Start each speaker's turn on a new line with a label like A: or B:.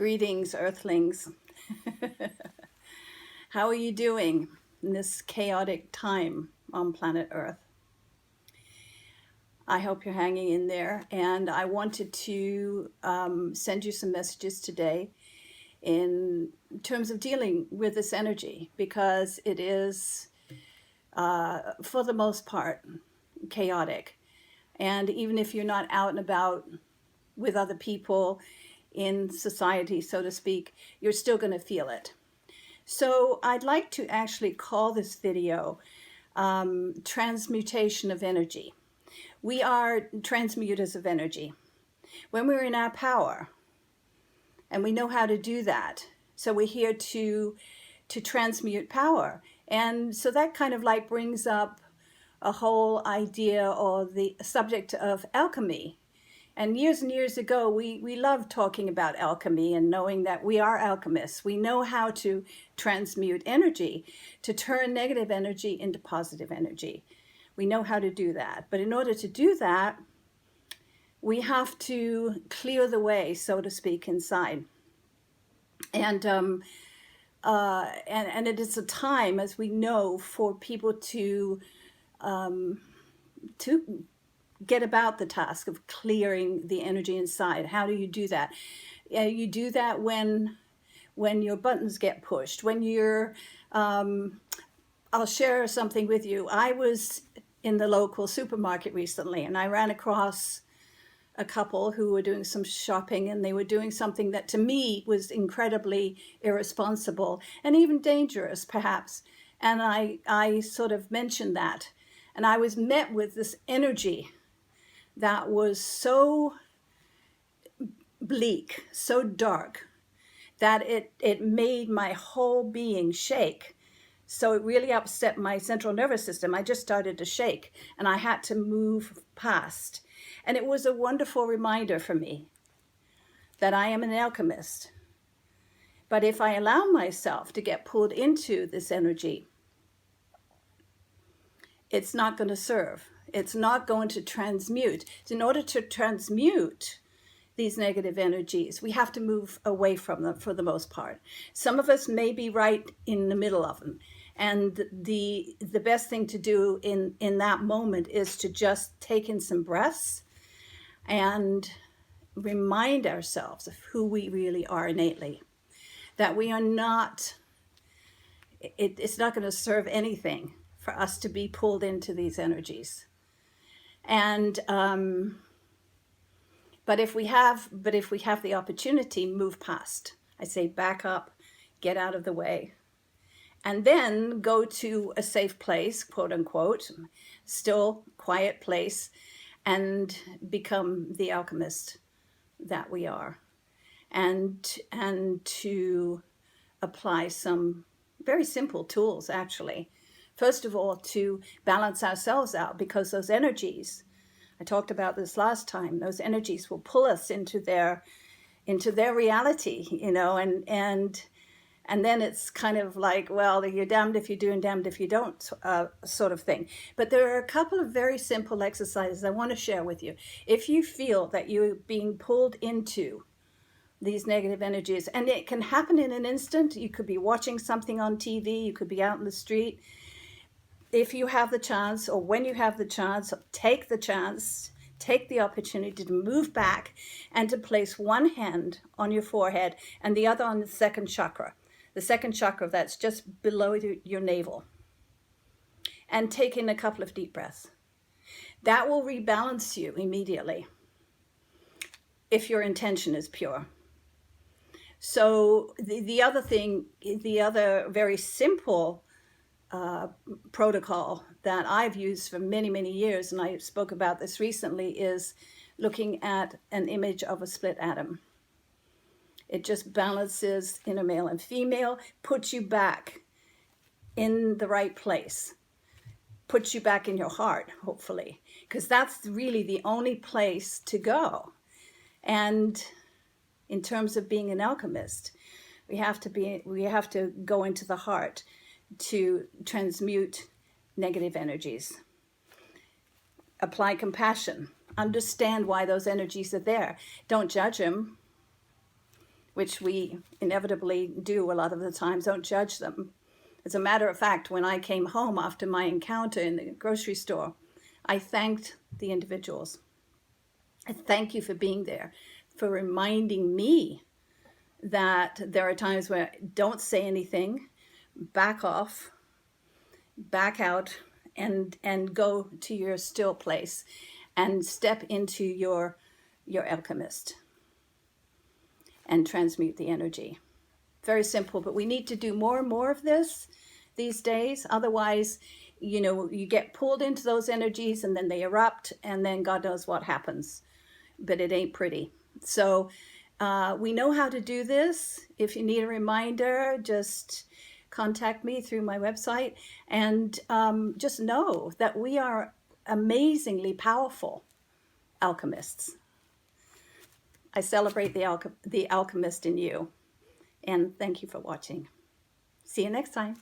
A: Greetings, Earthlings. How are you doing in this chaotic time on planet Earth? I hope you're hanging in there, and I wanted to send you some messages today in terms of dealing with this energy, because it is, for the most part, chaotic. And even if you're not out and about with other people in society, so to speak, you're still going to feel it. So I'd like to actually call this video Transmutation of Energy. We are transmuters of energy. When we're in our power, and we know how to do that, so we're here to transmute power. And so that kind of like brings up a whole idea or the subject of alchemy. And years ago, we loved talking about alchemy and knowing that we are alchemists. We know how to transmute energy, to turn negative energy into positive energy. We know how to do that. But in order to do that, we have to clear the way, so to speak, inside. And it is a time, as we know, for people to get about the task of clearing the energy inside. How do you do that? You do that when your buttons get pushed, when you're, I'll share something with you. I was in the local supermarket recently, and I ran across a couple who were doing some shopping, and they were doing something that to me was incredibly irresponsible and even dangerous, perhaps. And I sort of mentioned that, and I was met with this energy that was so bleak, so dark, that it made my whole being shake. So it really upset my central nervous system. I just started to shake, and I had to move past. And it was a wonderful reminder for me that I am an alchemist. But if I allow myself to get pulled into this energy, it's not going to serve. It's not going to transmute. In order to transmute these negative energies, we have to move away from them for the most part. Some of us may be right in the middle of them. And the best thing to do in that moment is to just take in some breaths and remind ourselves of who we really are innately. That we are not, it's not going to serve anything for us to be pulled into these energies. And but if we have the opportunity, move past. I say back up, get out of the way, and then go to a safe place, quote unquote, still quiet place, and become the alchemist that we are, and to apply some very simple tools, actually. First of all, to balance ourselves out, because those energies, I talked about this last time, those energies will pull us into their reality, and then it's kind of like, well, you're damned if you do and damned if you don't, sort of thing. But there are a couple of very simple exercises I want to share with you. If you feel that you're being pulled into these negative energies, and it can happen in an instant. You could be watching something on TV, you could be out in the street. If you have the chance, or when you have the chance, take the chance, take the opportunity to move back and to place one hand on your forehead and the other on the second chakra. The second chakra that's just below your navel. And take in a couple of deep breaths. That will rebalance you immediately if your intention is pure. So the other very simple protocol that I've used for many years, and I spoke about this recently, is looking at an image of a split atom. It just balances inner male and female, puts you back in the right place, puts you back in your heart, hopefully, because that's really the only place to go. And in terms of being an alchemist, we have to go into the heart to transmute negative energies. Apply compassion. Understand why those energies are there. Don't judge them. which we inevitably do a lot of the times. Don't judge them. As a matter of fact, when I came home after my encounter in the grocery store, I thanked the individuals. I thank you for being there, for reminding me that there are times where don't say anything, back off, back out, and go to your still place and step into your alchemist and transmute the energy. Very simple, but we need to do more and more of this these days. Otherwise, you get pulled into those energies and then they erupt, and then God knows what happens. But it ain't pretty. So we know how to do this. If you need a reminder, just contact me through my website, and just know that we are amazingly powerful alchemists. I celebrate the alchemist in you, and thank you for watching. See you next time.